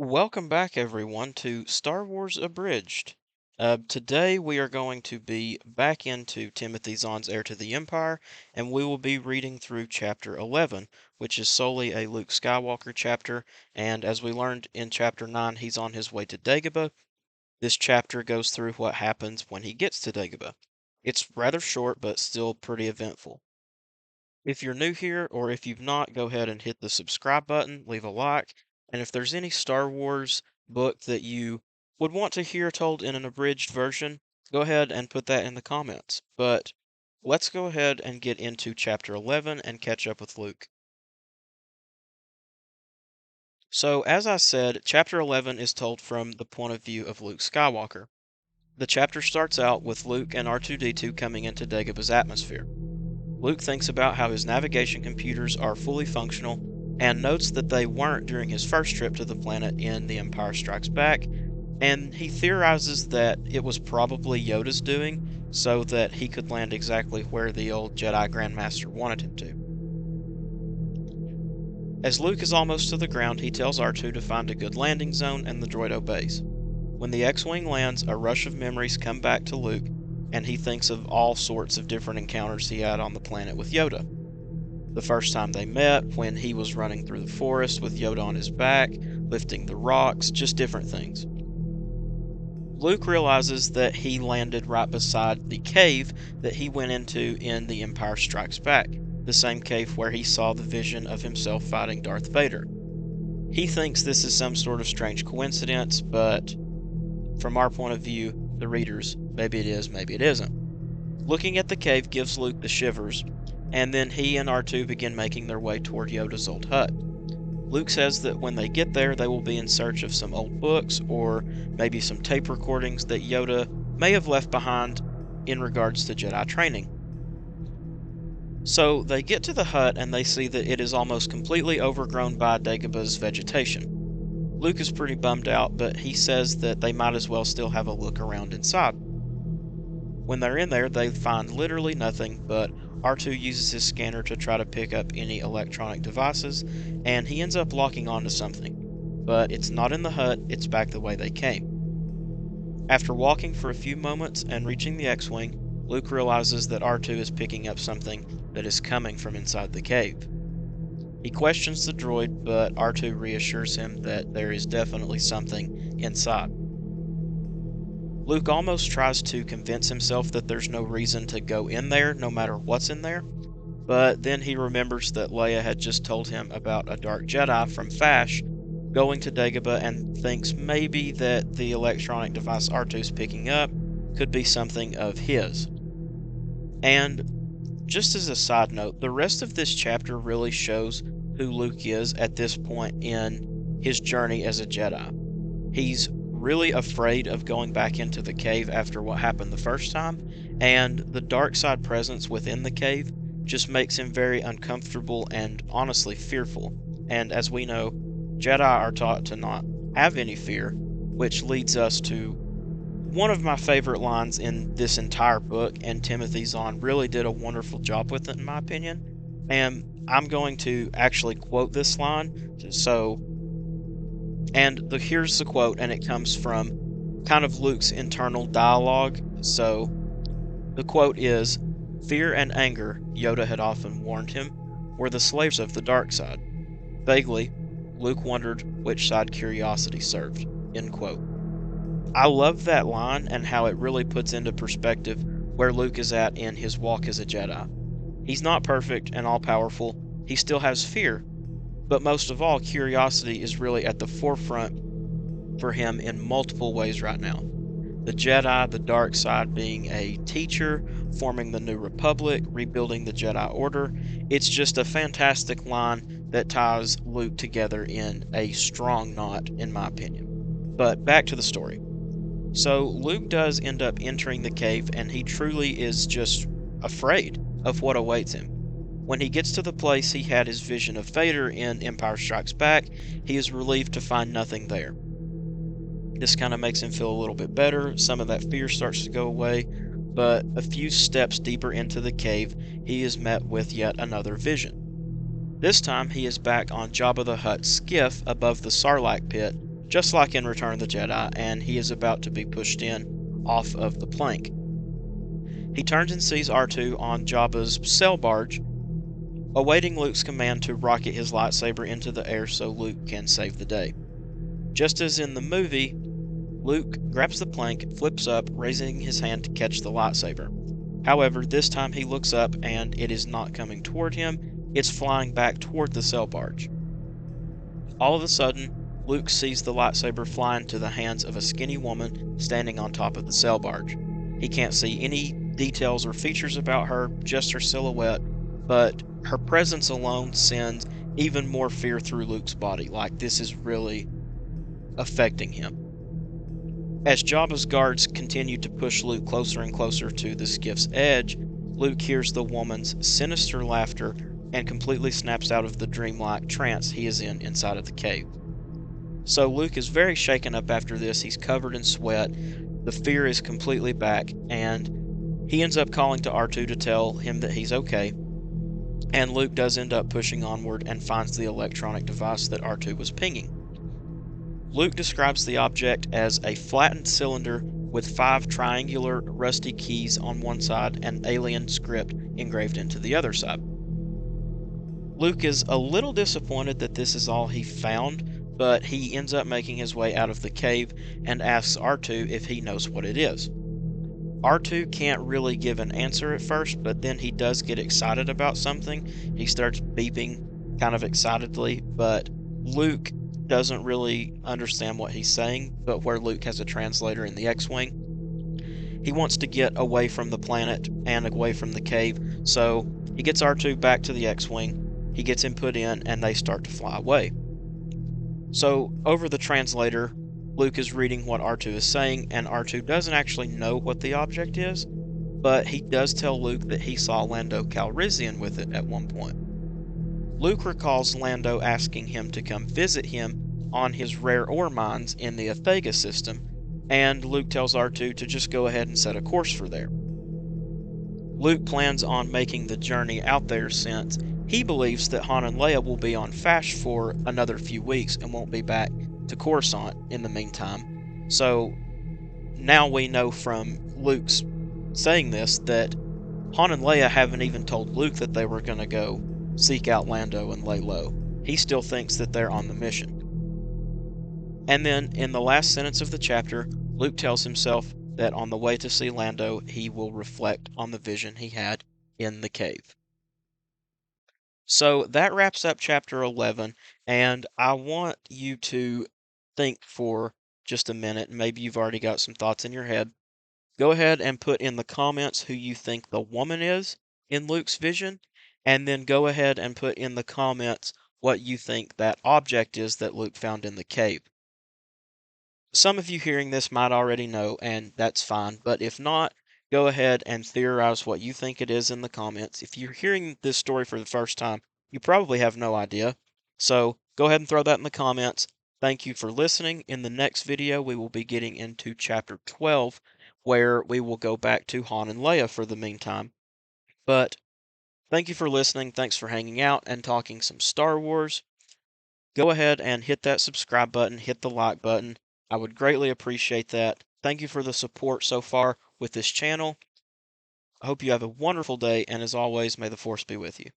Welcome back, everyone, to Star Wars Abridged. Today we are going to be back into Timothy Zahn's Heir to the Empire, and we will be reading through Chapter 11, which is solely a Luke Skywalker chapter, and as we learned in Chapter 9, he's on his way to Dagobah. This chapter goes through what happens when he gets to Dagobah. It's rather short, but still pretty eventful. If you're new here, or if you've not, go ahead and hit the subscribe button, leave a like, and if there's any Star Wars book that you would want to hear told in an abridged version, go ahead and put that in the comments. But let's go ahead and get into Chapter 11 and catch up with Luke. So, as I said, Chapter 11 is told from the point of view of Luke Skywalker. The chapter starts out with Luke and R2-D2 coming into Dagobah's atmosphere. Luke thinks about how his navigation computers are fully functional and notes that they weren't during his first trip to the planet in The Empire Strikes Back, and he theorizes that it was probably Yoda's doing so that he could land exactly where the old Jedi Grandmaster wanted him to. As Luke is almost to the ground, he tells R2 to find a good landing zone, and the droid obeys. When the X-Wing lands, a rush of memories come back to Luke, and he thinks of all sorts of different encounters he had on the planet with Yoda. The first time they met, when he was running through the forest with Yoda on his back, lifting the rocks, just different things. Luke realizes that he landed right beside the cave that he went into in The Empire Strikes Back, the same cave where he saw the vision of himself fighting Darth Vader. He thinks this is some sort of strange coincidence, but from our point of view, the readers, maybe it is, maybe it isn't. Looking at the cave gives Luke the shivers, and then he and R2 begin making their way toward Yoda's old hut. Luke says that when they get there, they will be in search of some old books or maybe some tape recordings that Yoda may have left behind in regards to Jedi training. So they get to the hut and they see that it is almost completely overgrown by Dagobah's vegetation. Luke is pretty bummed out, but he says that they might as well still have a look around inside. When they're in there, they find literally nothing, but R2 uses his scanner to try to pick up any electronic devices, and he ends up locking onto something. But it's not in the hut, it's back the way they came. After walking for a few moments and reaching the X-Wing, Luke realizes that R2 is picking up something that is coming from inside the cave. He questions the droid, but R2 reassures him that there is definitely something inside. Luke almost tries to convince himself that there's no reason to go in there no matter what's in there, but then he remembers that Leia had just told him about a dark Jedi from Fash going to Dagobah and thinks maybe that the electronic device R2's picking up could be something of his. And just as a side note, the rest of this chapter really shows who Luke is at this point in his journey as a Jedi. He's really afraid of going back into the cave after what happened the first time, and the dark side presence within the cave just makes him very uncomfortable and honestly fearful. And as we know, Jedi are taught to not have any fear, which leads us to one of my favorite lines in this entire book, and Timothy Zahn really did a wonderful job with it, in my opinion. And I'm going to actually quote this line. Here's the quote, and it comes from kind of Luke's internal dialogue. So the quote is, "Fear and anger," Yoda had often warned him, "were the slaves of the dark side." Vaguely, Luke wondered which side curiosity served. End quote. I love that line and how it really puts into perspective where Luke is at in his walk as a Jedi. He's not perfect and all-powerful, he still has fear, but most of all, curiosity is really at the forefront for him in multiple ways right now. The Jedi, the dark side, being a teacher, forming the New Republic, rebuilding the Jedi Order. It's just a fantastic line that ties Luke together in a strong knot, in my opinion. But back to the story. So Luke does end up entering the cave, and he truly is just afraid of what awaits him. When he gets to the place he had his vision of Vader in Empire Strikes Back, he is relieved to find nothing there. This kind of makes him feel a little bit better, some of that fear starts to go away, but a few steps deeper into the cave, he is met with yet another vision. This time he is back on Jabba the Hutt's skiff above the Sarlacc pit, just like in Return of the Jedi, and he is about to be pushed in off of the plank. He turns and sees R2 on Jabba's sail barge, awaiting Luke's command to rocket his lightsaber into the air so Luke can save the day. Just as in the movie, Luke grabs the plank, flips up, raising his hand to catch the lightsaber. However, this time he looks up and it is not coming toward him, it's flying back toward the sail barge. All of a sudden, Luke sees the lightsaber fly into the hands of a skinny woman standing on top of the sail barge. He can't see any details or features about her, just her silhouette, but her presence alone sends even more fear through Luke's body, like this is really affecting him. As Jabba's guards continue to push Luke closer and closer to the skiff's edge, Luke hears the woman's sinister laughter and completely snaps out of the dreamlike trance he is in inside of the cave. So Luke is very shaken up after this. He's covered in sweat. The fear is completely back, and he ends up calling to R2 to tell him that he's okay. And Luke does end up pushing onward and finds the electronic device that R2 was pinging. Luke describes the object as a flattened cylinder with 5 triangular rusty keys on one side and alien script engraved into the other side. Luke is a little disappointed that this is all he found, but he ends up making his way out of the cave and asks R2 if he knows what it is. R2 can't really give an answer at first, but then he does get excited about something. He starts beeping kind of excitedly, but Luke doesn't really understand what he's saying, but where Luke has a translator in the X-Wing. He wants to get away from the planet and away from the cave, so he gets R2 back to the X-Wing, he gets him put in, and they start to fly away. So, over the translator, Luke is reading what R2 is saying, and R2 doesn't actually know what the object is, but he does tell Luke that he saw Lando Calrissian with it at one point. Luke recalls Lando asking him to come visit him on his rare ore mines in the Athega system, and Luke tells R2 to just go ahead and set a course for there. Luke plans on making the journey out there since he believes that Han and Leia will be on Fash for another few weeks and won't be back to Coruscant in the meantime. So now we know from Luke's saying this that Han and Leia haven't even told Luke that they were going to go seek out Lando and lay low. He still thinks that they're on the mission. And then, in the last sentence of the chapter, Luke tells himself that on the way to see Lando, he will reflect on the vision he had in the cave. So that wraps up chapter 11, and I want you to think for just a minute. Maybe you've already got some thoughts in your head. Go ahead and put in the comments who you think the woman is in Luke's vision, and then go ahead and put in the comments what you think that object is that Luke found in the cave. Some of you hearing this might already know, and that's fine, but if not, go ahead and theorize what you think it is in the comments. If you're hearing this story for the first time, you probably have no idea, so go ahead and throw that in the comments. Thank you for listening. In the next video, we will be getting into chapter 12, where we will go back to Han and Leia for the meantime. But thank you for listening, thanks for hanging out and talking some Star Wars. Go ahead and hit that subscribe button, hit the like button. I would greatly appreciate that. Thank you for the support so far with this channel. I hope you have a wonderful day, and as always, may the Force be with you.